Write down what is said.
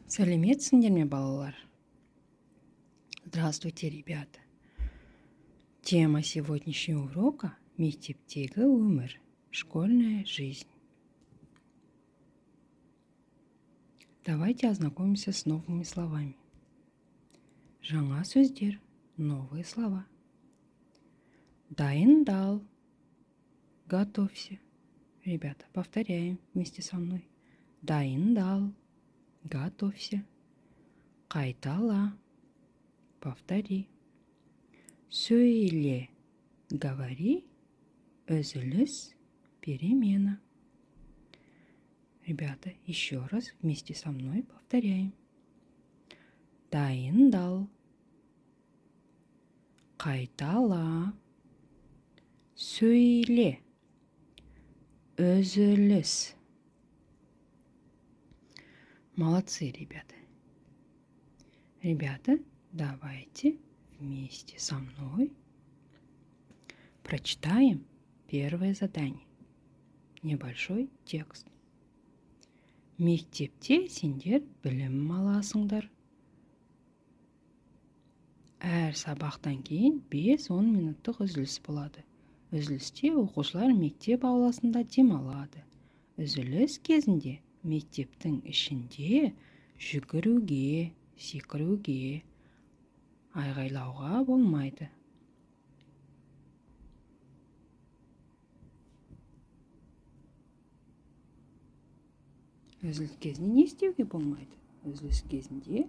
Сәлеметсіңдер ме, балалар? Здравствуйте, ребята. Тема сегодняшнего урока – мектептегі өмір, школьная жизнь. Давайте ознакомимся с новыми словами. Жаңа сөздер, новые слова. Дайындал, готовься. Ребята, повторяем вместе со мной. Дайындал, готовься. Қайтала, повтори. Сөйле, говори, үзіліс, перемена. Ребята, еще раз вместе со мной повторяем. Дайындал, қайтала, сөйле, үзіліс. Молодцы, ребята. Ребята, давайте вместе со мной прочитаем первое задание. Небольшой текст. Мектепте сендер білім аласыңдар. Әр сабақтан кейін 5-10 минуттық үзіліс болады. Үзілісте оқушылар мектеп ауласында демалады. Үзіліс кезінде мектептің ішінде жүгіруге, секіруге, айғайлауға болмайды. Үзіліс кезінде не істеуге болмайды? Үзіліс кезінде